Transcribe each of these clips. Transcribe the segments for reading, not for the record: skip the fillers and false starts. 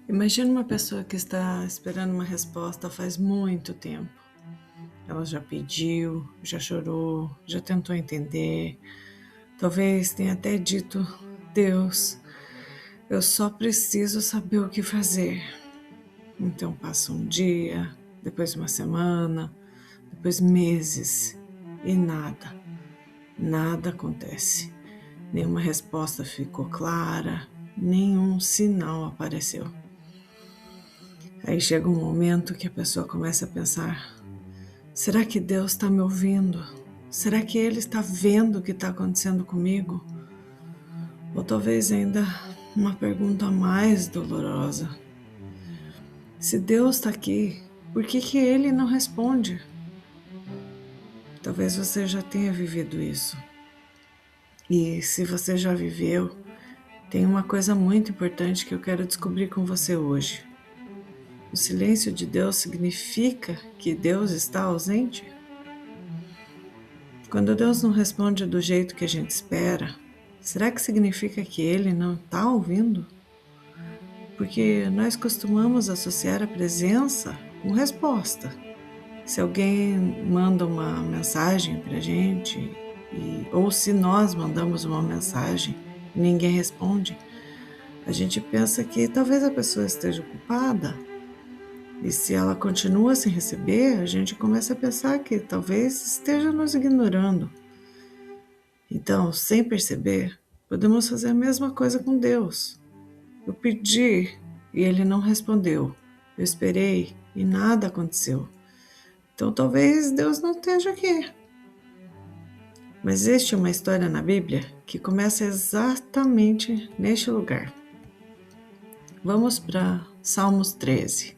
Imagine uma pessoa que está esperando uma resposta faz muito tempo. Ela já pediu, já chorou, já tentou entender. Talvez tenha até dito: Deus, eu só preciso saber o que fazer. Então passa um dia, depois uma semana, depois meses e nada acontece. Nenhuma resposta ficou clara, nenhum sinal apareceu. Aí chega um momento que a pessoa começa a pensar: será que Deus está me ouvindo? Será que Ele está vendo o que está acontecendo comigo? Ou talvez ainda uma pergunta mais dolorosa: se Deus está aqui, por que Ele não responde? Talvez você já tenha vivido isso. E se você já viveu, tem uma coisa muito importante que eu quero descobrir com você hoje. O silêncio de Deus significa que Deus está ausente? Quando Deus não responde do jeito que a gente espera, será que significa que Ele não está ouvindo? Porque nós costumamos associar a presença com resposta. Se alguém manda uma mensagem para a gente, ou se nós mandamos uma mensagem e ninguém responde, a gente pensa que talvez a pessoa esteja ocupada. E se ela continua sem receber, a gente começa a pensar que talvez esteja nos ignorando. Então, sem perceber, podemos fazer a mesma coisa com Deus. Eu pedi e Ele não respondeu. Eu esperei e nada aconteceu. Então, talvez Deus não esteja aqui. Mas existe uma história na Bíblia que começa exatamente neste lugar. Vamos para Salmos 13.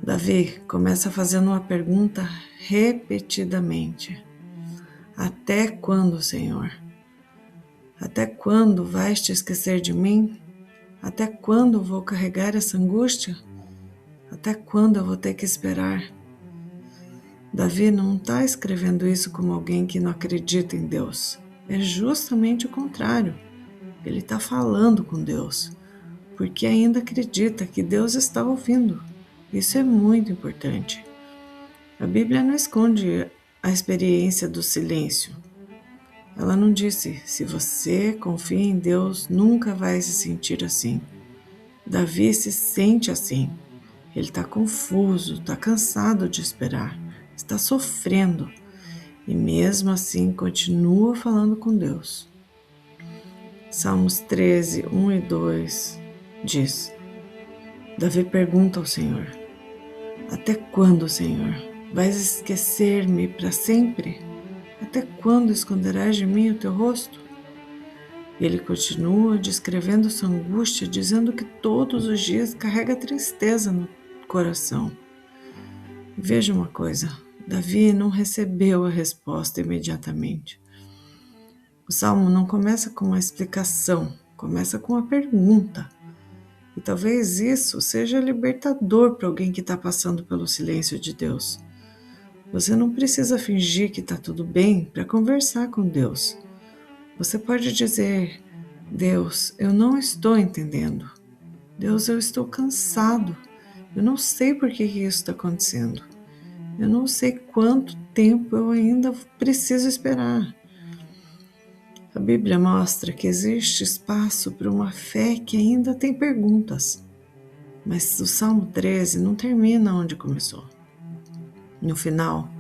Davi começa fazendo uma pergunta repetidamente: até quando, Senhor? Até quando vais te esquecer de mim? Até quando vou carregar essa angústia? Até quando eu vou ter que esperar? Davi não está escrevendo isso como alguém que não acredita em Deus. É justamente o contrário. Ele está falando com Deus, porque ainda acredita que Deus está ouvindo. Isso é muito importante. A Bíblia não esconde a experiência do silêncio. Ela não disse: se você confia em Deus, nunca vai se sentir assim. Davi se sente assim. Ele está confuso, está cansado de esperar, está sofrendo e mesmo assim continua falando com Deus. Salmos 13, 1 e 2 diz: Davi pergunta ao Senhor: até quando, Senhor, vais esquecer-me para sempre? Até quando esconderás de mim o teu rosto? Ele continua descrevendo sua angústia, dizendo que todos os dias carrega tristeza no coração. Veja uma coisa: Davi não recebeu a resposta imediatamente. O salmo não começa com uma explicação, começa com uma pergunta. E talvez isso seja libertador para alguém que está passando pelo silêncio de Deus. Você não precisa fingir que está tudo bem para conversar com Deus. Você pode dizer: Deus, eu não estou entendendo. Deus, eu estou cansado. Eu não sei por que isso está acontecendo. Eu não sei quanto tempo eu ainda preciso esperar. A Bíblia mostra que existe espaço para uma fé que ainda tem perguntas. Mas o Salmo 13 não termina onde começou. No final,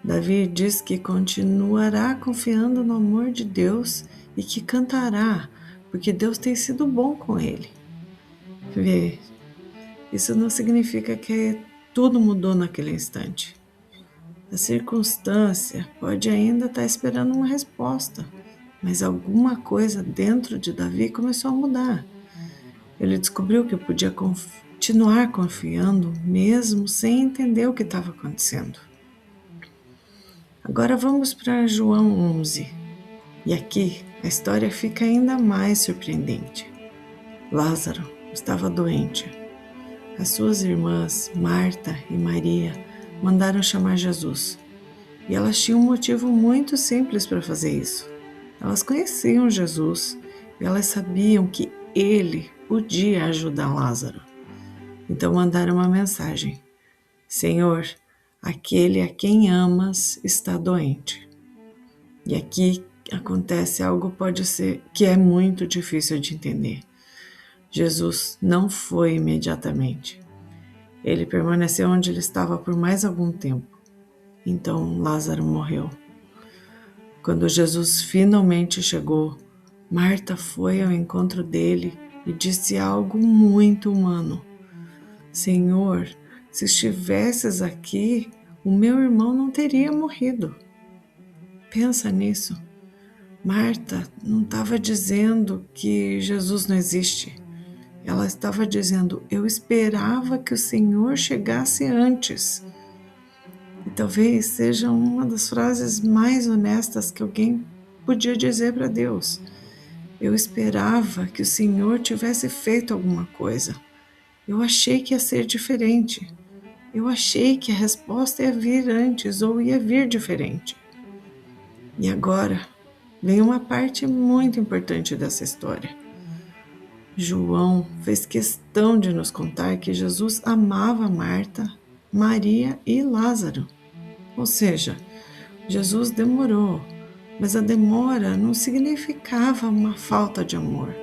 Davi diz que continuará confiando no amor de Deus e que cantará, porque Deus tem sido bom com ele. Vê, isso não significa que tudo mudou naquele instante. A circunstância pode ainda estar esperando uma resposta, mas alguma coisa dentro de Davi começou a mudar. Ele descobriu que podia continuar confiando mesmo sem entender o que estava acontecendo. Agora vamos para João 11. E aqui a história fica ainda mais surpreendente. Lázaro estava doente. As suas irmãs, Marta e Maria, mandaram chamar Jesus. E elas tinham um motivo muito simples para fazer isso. Elas conheciam Jesus e elas sabiam que Ele podia ajudar Lázaro. Então mandaram uma mensagem: Senhor, aquele a quem amas está doente. E aqui acontece algo pode ser que é muito difícil de entender. Jesus não foi imediatamente. Ele permaneceu onde ele estava por mais algum tempo. Então Lázaro morreu. Quando Jesus finalmente chegou, Marta foi ao encontro dele e disse algo muito humano: Senhor, se estivesses aqui, o meu irmão não teria morrido. Pensa nisso. Marta não estava dizendo que Jesus não existe. Ela estava dizendo: eu esperava que o Senhor chegasse antes. E talvez seja uma das frases mais honestas que alguém podia dizer para Deus. Eu esperava que o Senhor tivesse feito alguma coisa. Eu achei que ia ser diferente. Eu achei que a resposta ia vir antes ou ia vir diferente. E agora vem uma parte muito importante dessa história. João fez questão de nos contar que Jesus amava Marta, Maria e Lázaro. Ou seja, Jesus demorou, mas a demora não significava uma falta de amor.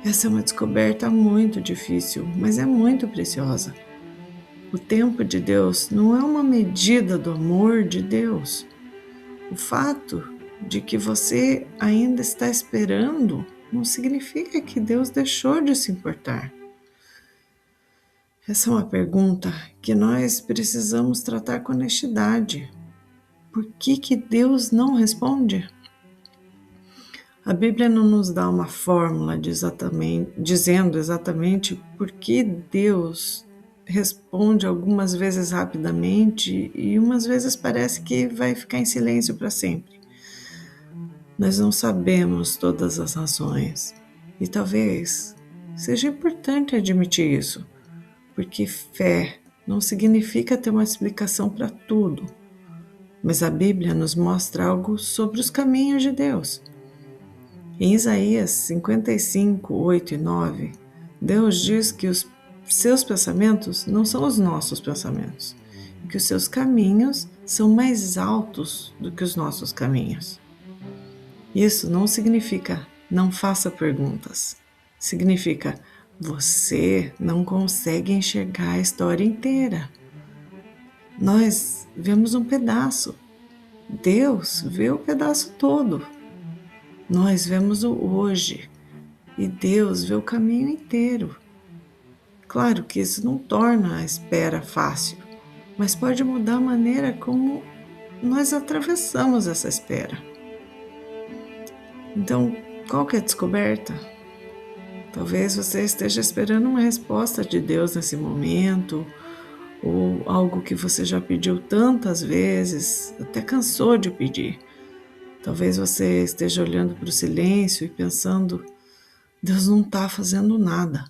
Essa é uma descoberta muito difícil, mas é muito preciosa. O tempo de Deus não é uma medida do amor de Deus. O fato de que você ainda está esperando não significa que Deus deixou de se importar. Essa é uma pergunta que nós precisamos tratar com honestidade. Por que Deus não responde? A Bíblia não nos dá uma fórmula dizendo exatamente por que Deus responde algumas vezes rapidamente e umas vezes parece que vai ficar em silêncio para sempre. Nós não sabemos todas as razões e talvez seja importante admitir isso, porque fé não significa ter uma explicação para tudo, mas a Bíblia nos mostra algo sobre os caminhos de Deus. Em Isaías 55, 8 e 9, Deus diz que os seus pensamentos não são os nossos pensamentos, e que os seus caminhos são mais altos do que os nossos caminhos. Isso não significa não faça perguntas. Significa você não consegue enxergar a história inteira. Nós vemos um pedaço. Deus vê o pedaço todo. Nós vemos o hoje e Deus vê o caminho inteiro. Claro que isso não torna a espera fácil, mas pode mudar a maneira como nós atravessamos essa espera. Então, qual que é a descoberta? Talvez você esteja esperando uma resposta de Deus nesse momento, ou algo que você já pediu tantas vezes, até cansou de pedir. Talvez você esteja olhando para o silêncio e pensando: Deus não está fazendo nada.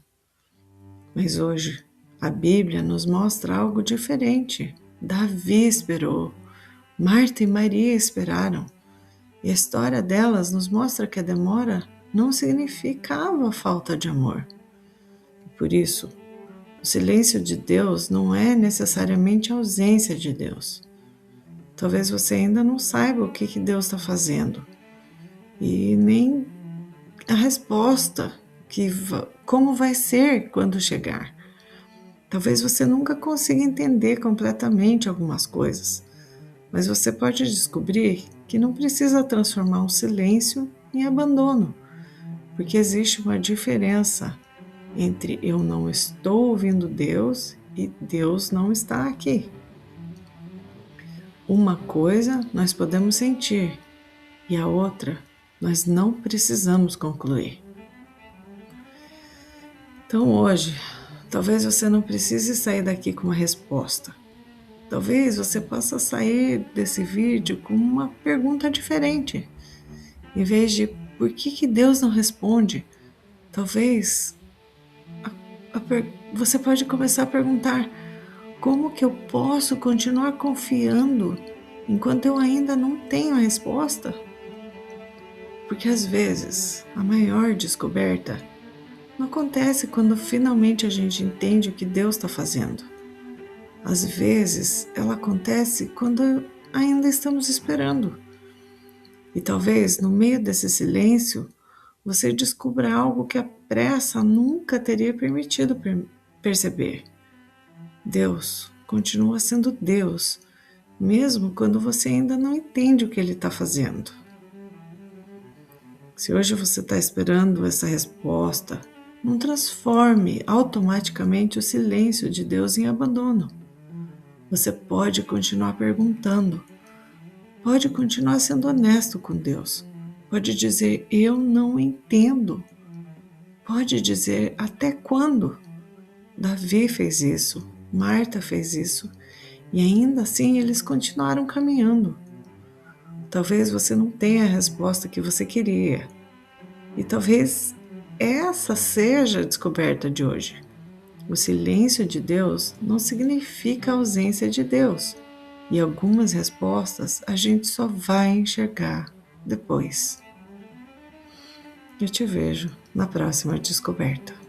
Mas hoje a Bíblia nos mostra algo diferente. Davi esperou, Marta e Maria esperaram. E a história delas nos mostra que a demora não significava falta de amor. E por isso, o silêncio de Deus não é necessariamente a ausência de Deus. Talvez você ainda não saiba o que Deus está fazendo e nem a resposta, como vai ser quando chegar. Talvez você nunca consiga entender completamente algumas coisas, mas você pode descobrir que não precisa transformar um silêncio em abandono, porque existe uma diferença entre eu não estou ouvindo Deus e Deus não está aqui. Uma coisa nós podemos sentir e a outra nós não precisamos concluir. Então hoje, talvez você não precise sair daqui com uma resposta. Talvez você possa sair desse vídeo com uma pergunta diferente. Em vez de por que Deus não responde, talvez você pode começar a perguntar: como que eu posso continuar confiando enquanto eu ainda não tenho a resposta? Porque às vezes a maior descoberta Não acontece quando finalmente a gente entende o que Deus está fazendo. Às vezes, ela acontece quando ainda estamos esperando. E talvez, no meio desse silêncio, você descubra algo que a pressa nunca teria permitido perceber. Deus continua sendo Deus, mesmo quando você ainda não entende o que Ele está fazendo. Se hoje você está esperando essa resposta, não transforme automaticamente o silêncio de Deus em abandono. Você pode continuar perguntando, pode continuar sendo honesto com Deus, pode dizer eu não entendo, pode dizer até quando. Davi fez isso, Marta fez isso, e ainda assim eles continuaram caminhando. Talvez você não tenha a resposta que você queria, e talvez essa seja a descoberta de hoje. O silêncio de Deus não significa a ausência de Deus, e algumas respostas a gente só vai enxergar depois. Eu te vejo na próxima descoberta.